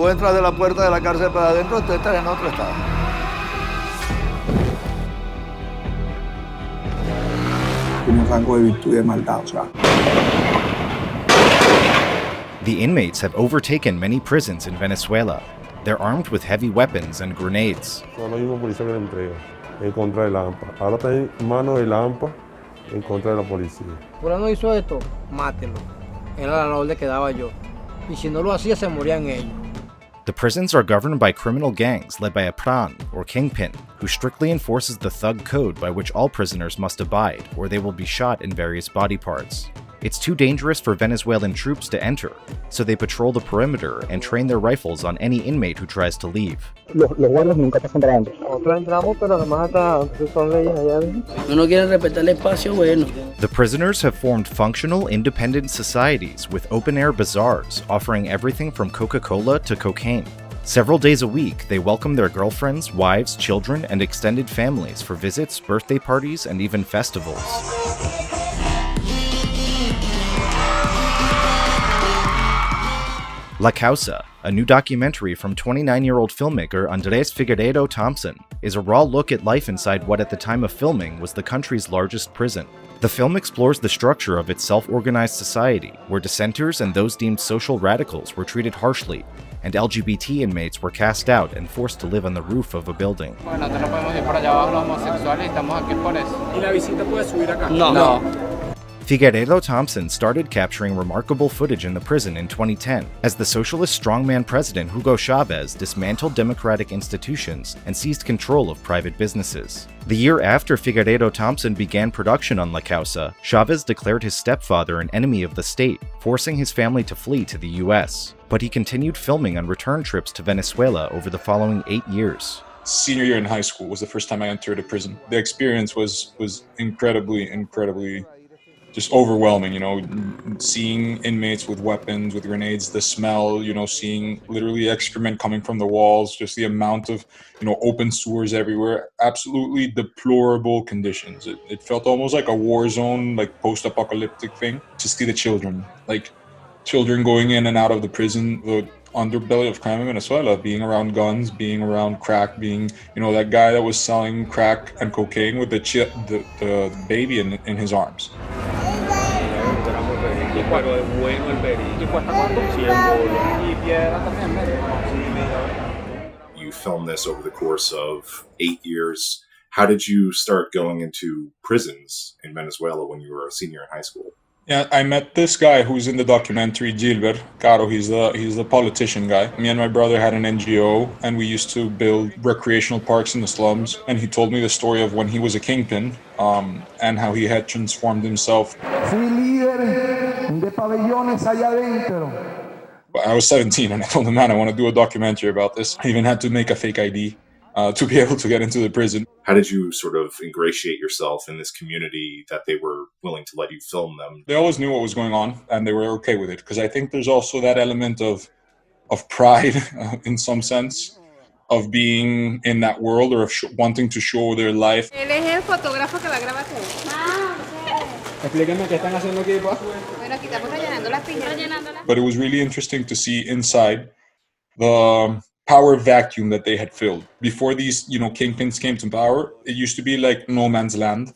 tú entras de la puerta de la cárcel para adentro, tú estás en otro estado. Un rango de virtud y de maldad, o sea. The inmates have overtaken many prisons in Venezuela. They're armed with heavy weapons and grenades. No hay una policía que le entrega en contra de la AMPA. Ahora está en manos de la AMPA en contra de la policía. Fulano hizo esto, mátelo. Era la orden que daba yo. Y si no lo hacía, se morían ellos. The prisons are governed by criminal gangs led by a pran, or kingpin, who strictly enforces the thug code by which all prisoners must abide, or they will be shot in various body parts. It's too dangerous for Venezuelan troops to enter, so they patrol the perimeter and train their rifles on any inmate who tries to leave. Los guardias nunca pasan para adentro. Nosotros entramos, pero nomás hasta son leyes allá. No quieren respetar el espacio, bueno. The prisoners have formed functional, independent societies with open-air bazaars offering everything from Coca-Cola to cocaine. Several days a week, they welcome their girlfriends, wives, children, and extended families for visits, birthday parties, and even festivals. La Causa, a new documentary from 29-year-old filmmaker Andres Figueiredo Thompson, is a raw look at life inside what at the time of filming was the country's largest prison. The film explores the structure of its self-organized society, where dissenters and those deemed social radicals were treated harshly, and LGBT inmates were cast out and forced to live on the roof of a building. No. Figueiredo Thompson started capturing remarkable footage in the prison in 2010 as the socialist strongman president Hugo Chavez dismantled democratic institutions and seized control of private businesses. The year after Figueiredo Thompson began production on La Causa, Chavez declared his stepfather an enemy of the state, forcing his family to flee to the US. But he continued filming on return trips to Venezuela over the following 8 years. Senior year in high school was the first time I entered a prison. The experience was incredibly just overwhelming, you know, seeing inmates with weapons, with grenades, the smell, you know, seeing literally excrement coming from the walls, just the amount of, you know, open sewers everywhere, absolutely deplorable conditions. It felt almost like a war zone, like post-apocalyptic thing. To see the children, like children going in and out of the prison, the underbelly of crime in Venezuela, being around guns, being around crack, being, you know, that guy that was selling crack and cocaine with the baby in his arms. You filmed this over the course of 8 years. How did you start going into prisons in Venezuela when you were a senior in high school? Yeah, I met this guy who's in the documentary, Gilbert Caro. He's the politician guy. Me and my brother had an NGO, and we used to build recreational parks in the slums. And he told me the story of when he was a kingpin, and how he had transformed himself. I was 17, and I told him, man, I want to do a documentary about this. I even had to make a fake ID to be able to get into the prison. How did you sort of ingratiate yourself in this community that they were willing to let you film them? They always knew what was going on, and they were okay with it, because I think there's also that element of pride in some sense, of being in that world, or of wanting to show their life. Él es el fotógrafo que va a grabar todo. Explíquenme qué están haciendo aquí, pues. Bueno, aquí estamos rellenando las piñas. But it was really interesting to see inside the power vacuum that they had filled. Before these, you know, kingpins came to power, it used to be like no man's land.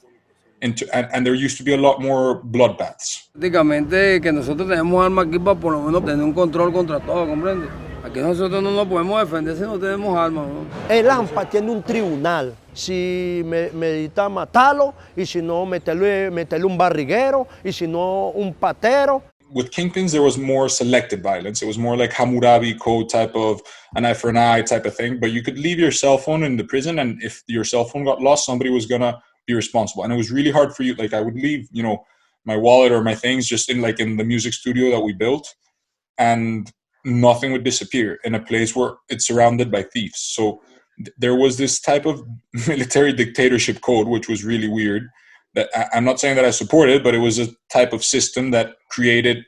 And there used to be a lot more bloodbaths. Prácticamente que nosotros tenemos armas aquí para por lo menos tener un control contra todo, ¿comprende? Aquí nosotros no nos podemos defender si no tenemos armas, ¿no? El ANFA tiene un tribunal. Si medita matarlo, y si no meterle un barriguero, y si no un patero. With kingpins, there was more selective violence. It was more like Hammurabi Code type of an eye for an eye type of thing. But you could leave your cell phone in the prison, and if your cell phone got lost, somebody was gonna be responsible. And it was really hard for you. Like I would leave, you know, my wallet or my things just in the music studio that we built, and nothing would disappear in a place where it's surrounded by thieves. So there was this type of military dictatorship code, which was really weird. That I'm not saying that I support it, but it was a type of system that created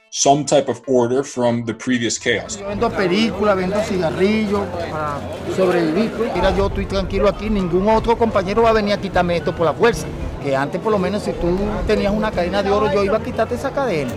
some type of order from the previous chaos. Yo vendo películas, vendo cigarrillos para sobrevivir. Mira, yo estoy tranquilo aquí, ningún otro compañero va a venir a quitarme esto por la fuerza. Que antes, por lo menos, si tú tenías una cadena de oro, yo iba a quitarte esa cadena.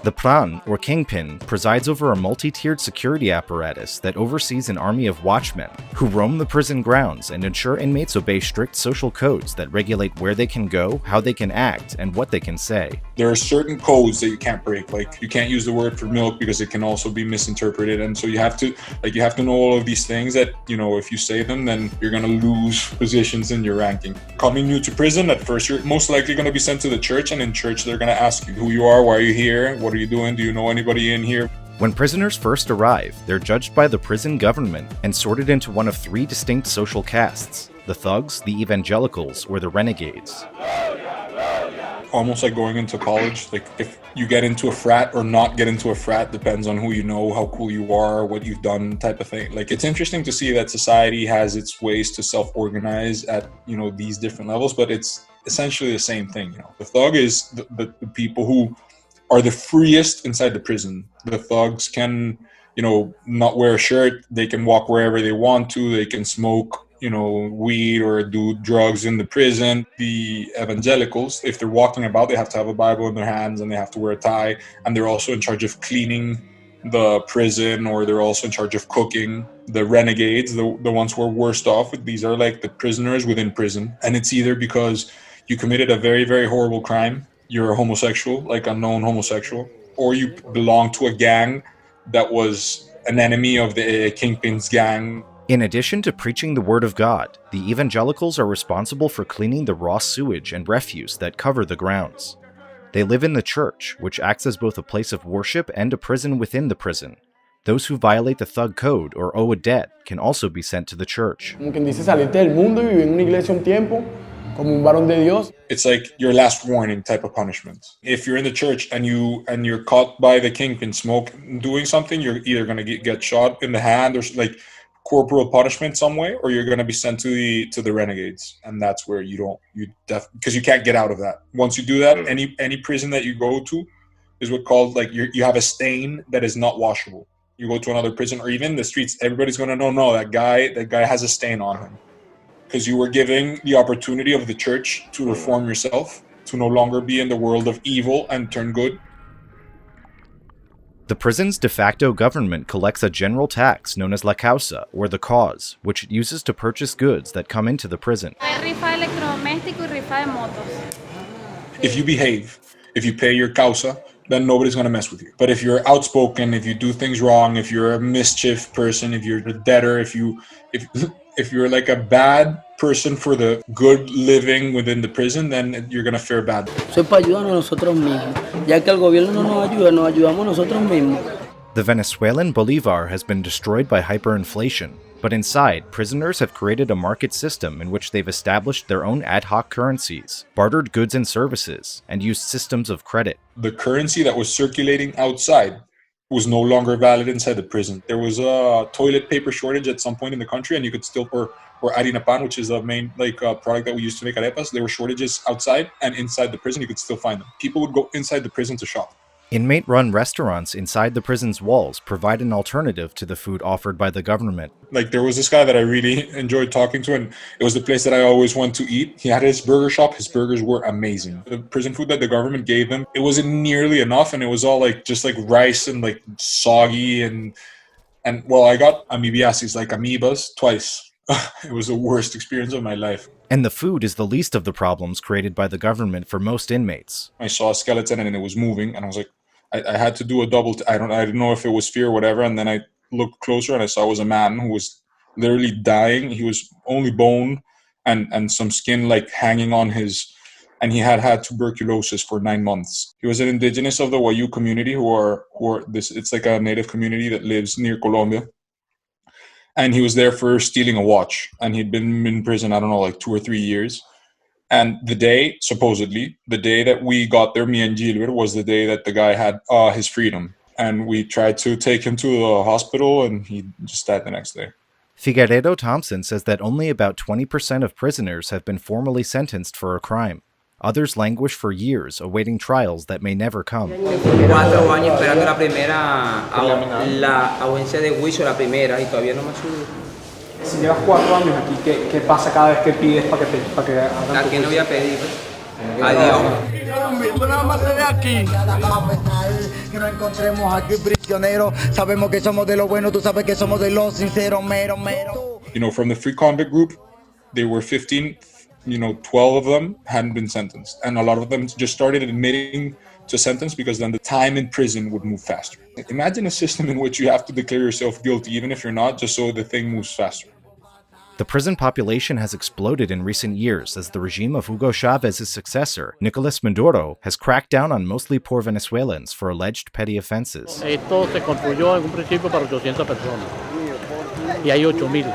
The Pran, or Kingpin, presides over a multi-tiered security apparatus that oversees an army of watchmen who roam the prison grounds and ensure inmates obey strict social codes that regulate where they can go, how they can act, and what they can say. There are certain codes that you can't break, like you can't use the word for milk because it can also be misinterpreted, and so you have to know all of these things that, you know, if you say them, then you're gonna lose positions in your ranking. Coming new to prison, at first you're most likely gonna be sent to the church, and in church they're gonna ask you who you are, why are you here, what are you doing, do you know anybody in here? When prisoners first arrive, they're judged by the prison government and sorted into one of three distinct social castes: the thugs, the evangelicals, or the renegades. Almost like going into college, like if you get into a frat or not get into a frat depends on who you know, how cool you are, what you've done, type of thing. Like, it's interesting to see that society has its ways to self-organize at, you know, these different levels, but it's essentially the same thing. You know, the thug is the people who are the freest inside the prison. The thugs can, you know, not wear a shirt, they can walk wherever they want to, they can smoke, you know, weed or do drugs in the prison. The evangelicals, if they're walking about, they have to have a Bible in their hands and they have to wear a tie, and they're also in charge of cleaning the prison, or they're also in charge of cooking. The renegades, the ones who are worst off, these are like the prisoners within prison, and it's either because you committed a very, very horrible crime, you're a homosexual, like a known homosexual, or you belong to a gang that was an enemy of the Kingpin's gang. In addition to preaching the word of God, the evangelicals are responsible for cleaning the raw sewage and refuse that cover the grounds. They live in the church, which acts as both a place of worship and a prison within the prison. Those who violate the thug code or owe a debt can also be sent to the church. Como quien dice, salirte del mundo y vivir en una iglesia un tiempo, como un varón de Dios. It's like your last warning type of punishment. If you're in the church and you're caught by the Kingpin doing something, you're either gonna get shot in the hand or like corporal punishment some way, or you're going to be sent to the renegades, and that's where because you can't get out of that. Once you do that, any prison that you go to is what called, like, you have a stain that is not washable. You go to another prison, or even the streets, everybody's going to know, no, that guy has a stain on him, because you were giving the opportunity of the church to reform yourself, to no longer be in the world of evil and turn good. The prison's de facto government collects a general tax known as la causa, or the cause, which it uses to purchase goods that come into the prison. If you behave, if you pay your causa, then nobody's going to mess with you. But if you're outspoken, if you do things wrong, if you're a mischief person, if you're a debtor, if you're like a bad person for the good living within the prison, then you're going to fare bad. Eso es para ayudarnos nosotros mismos. Ya que el gobierno no nos ayuda, nos ayudamos nosotros mismos. The Venezuelan bolivar has been destroyed by hyperinflation, but inside, prisoners have created a market system in which they've established their own ad hoc currencies, bartered goods and services, and used systems of credit. The currency that was circulating outside was no longer valid inside the prison. There was a toilet paper shortage at some point in the country, and you could still, or harina pan, which is the main product that we used to make arepas, there were shortages outside, and inside the prison you could still find them. People would go inside the prison to shop. Inmate-run restaurants inside the prison's walls provide an alternative to the food offered by the government. Like, there was this guy that I really enjoyed talking to, and it was the place that I always went to eat. He had his burger shop. His burgers were amazing. The prison food that the government gave him, it wasn't nearly enough, and it was all like just like rice and like soggy, and well, I got amoebiasis, like amoebas, twice. It was the worst experience of my life. And the food is the least of the problems created by the government for most inmates. I saw a skeleton and it was moving, and I was like, I had to do a double. I didn't know if it was fear or whatever. And then I looked closer and I saw it was a man who was literally dying. He was only bone and some skin like hanging on his, and he had tuberculosis for 9 months. He was an indigenous of the Wayu community who are this. It's like a native community that lives near Colombia. And he was there for stealing a watch, and he'd been in prison, I don't know, like 2 or 3 years. And supposedly, the day that we got there, me and Gilbert, was the day that the guy had his freedom. And we tried to take him to the hospital, and he just died the next day. Figueiredo Thompson says that only about 20% of prisoners have been formally sentenced for a crime. Others languish for years, awaiting trials that may never come. 4 años esperando la audiencia de juicio, la primera, y todavía no me ha subido. Si llevas 4 años aquí, ¿qué pasa cada vez que pides para que hagan ¿A qué no voy a pedir? Adiós. Que nos encontremos aquí prisioneros. Sabemos que somos de lo bueno, tú sabes que somos de los sinceros, mero, mero. You know, from the free convict group, there were 15, 12 of them hadn't been sentenced. And a lot of them just started admitting to sentence because then the time in prison would move faster. Imagine a system in which you have to declare yourself guilty even if you're not, just so the thing moves faster. The prison population has exploded in recent years as the regime of Hugo Chávez's successor, Nicolás Maduro, has cracked down on mostly poor Venezuelans for alleged petty offenses. Esto se construyó en un principio para 800 personas y hay 8,000.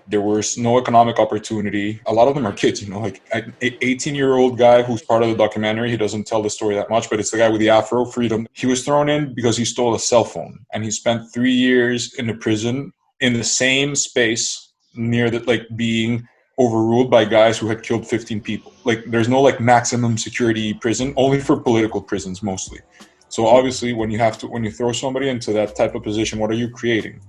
There was no economic opportunity. A lot of them are kids, like an 18-year-old guy who's part of the documentary. He doesn't tell the story that much, but it's the guy with the afro, Freedom. He was thrown in because he stole a cell phone, and he spent 3 years in a prison in the same space near being overruled by guys who had killed 15 people. There's no maximum security prison, only for political prisons mostly. So obviously when you throw somebody into that type of position, what are you creating?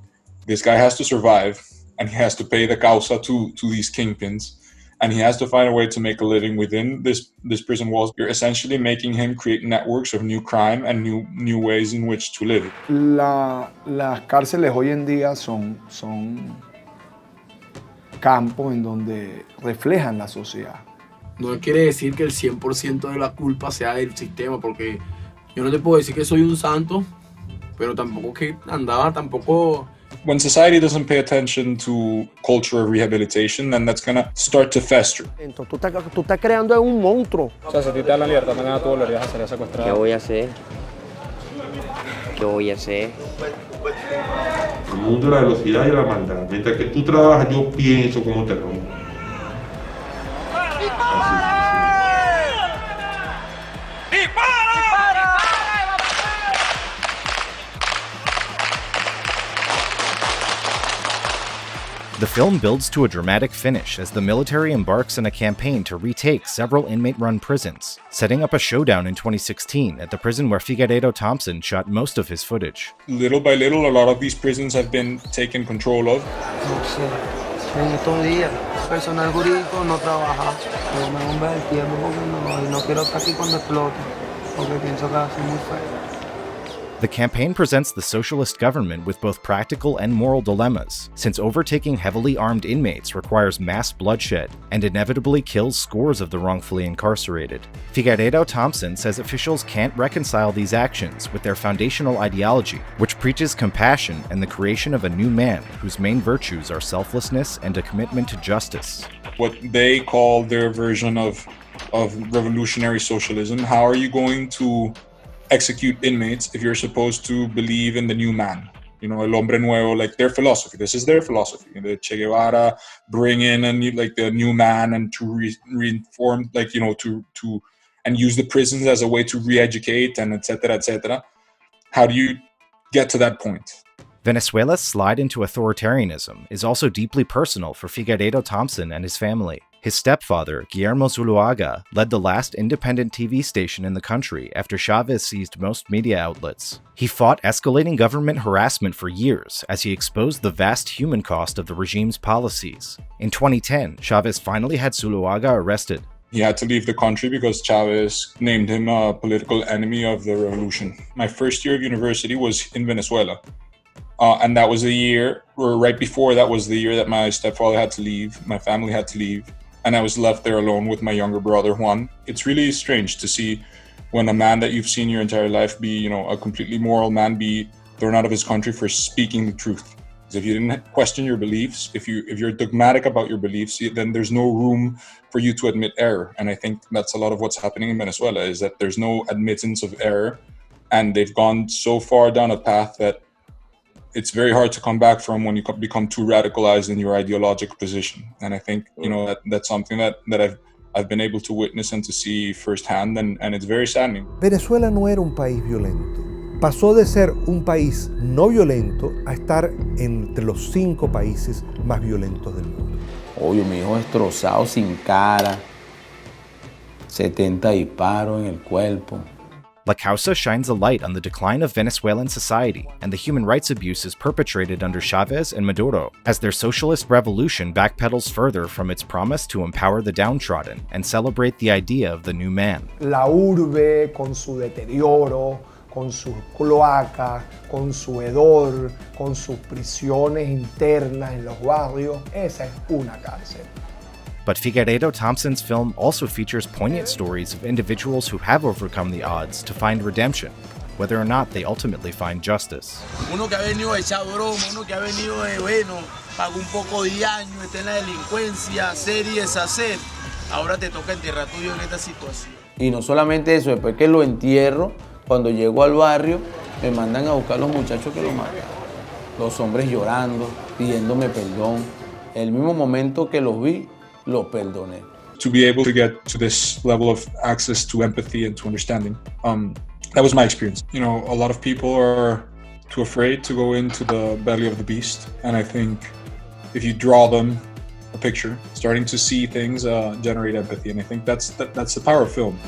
This guy has to survive, and he has to pay the causa to these kingpins, and he has to find a way to make a living within this prison walls. You're essentially making him create networks of new crime and new ways in which to live. Las cárceles hoy en día son campos en donde reflejan la sociedad. No quiere decir que el 100% de la culpa sea del sistema, porque yo no te puedo decir que soy un santo, pero tampoco que andaba tampoco. When society doesn't pay attention to culture of rehabilitation, then that's gonna start to fester. Tú estás creando un monstruo. O sea, si te dan la libertad, mañana tú volverías a salir secuestrado. ¿Qué voy a hacer? ¿Qué voy a hacer? El mundo de la velocidad y la maldad. Mientras que tú trabajas, yo pienso cómo te rompo. The film builds to a dramatic finish as the military embarks on a campaign to retake several inmate-run prisons, setting up a showdown in 2016 at the prison where Figueiredo Thompson shot most of his footage. Little by little, a lot of these prisons have been taken control of. No sé, en estos días, personal jurídico no trabaja, pero me bomba el tiempo porque no quiero estar aquí cuando explote, porque pienso que va a ser muy feo. The campaign presents the socialist government with both practical and moral dilemmas, since overtaking heavily armed inmates requires mass bloodshed and inevitably kills scores of the wrongfully incarcerated. Figueiredo Thompson says officials can't reconcile these actions with their foundational ideology, which preaches compassion and the creation of a new man whose main virtues are selflessness and a commitment to justice. What they call their version of revolutionary socialism. How are you going to execute inmates if you're supposed to believe in the new man? El hombre nuevo, their philosophy. This is their philosophy. The Che Guevara bring in the new man and to reform, to and use the prisons as a way to re-educate and etc. etc. How do you get to that point? Venezuela's slide into authoritarianism is also deeply personal for Figueiredo Thompson and his family. His stepfather, Guillermo Zuluaga, led the last independent TV station in the country after Chávez seized most media outlets. He fought escalating government harassment for years as he exposed the vast human cost of the regime's policies. In 2010, Chávez finally had Zuluaga arrested. He had to leave the country because Chávez named him a political enemy of the revolution. My first year of university was in Venezuela. And that was the year, or right before that was the year that my stepfather had to leave, my family had to leave, and I was left there alone with my younger brother, Juan. It's really strange to see when a man that you've seen your entire life be, a completely moral man, be thrown out of his country for speaking the truth. Because if you didn't question your beliefs, if you're dogmatic about your beliefs, then there's no room for you to admit error. And I think that's a lot of what's happening in Venezuela, is that there's no admittance of error, and they've gone so far down a path that it's very hard to come back from when you become too radicalized in your ideological position. And I think, that's something that I've been able to witness and to see firsthand, and it's very saddening. Venezuela no era un país violento. Pasó de ser un país no violento a estar entre los 5 países más violentos del mundo. Obvio, mi hijo destrozado, sin cara, 70 disparos en el cuerpo. La Causa shines a light on the decline of Venezuelan society and the human rights abuses perpetrated under Chávez and Maduro, as their socialist revolution backpedals further from its promise to empower the downtrodden and celebrate the idea of the new man. La urbe con su deterioro, con sus cloacas, con su hedor, con sus prisiones internas en los barrios. Esa es una cárcel. But Figueiredo Thompson's film also features poignant stories of individuals who have overcome the odds to find redemption, whether or not they ultimately find justice. Uno que ha venido de echar broma, uno que ha venido de, bueno, pagó un poco de años, está en la delincuencia, hacer y deshacer. Ahora te toca enterrar tuyo en esta situación. Y no solamente eso, después que lo entierro, cuando llego al barrio, me mandan a buscar los muchachos que lo mataron. Los hombres llorando, pidiéndome perdón. El mismo momento que los vi, los perdoné. To be able to get to this level of access to empathy and to understanding, that was my experience. You know, a lot of people are too afraid to go into the belly of the beast, and I think if you draw them a picture, starting to see things generate empathy, and I think that's the power of film.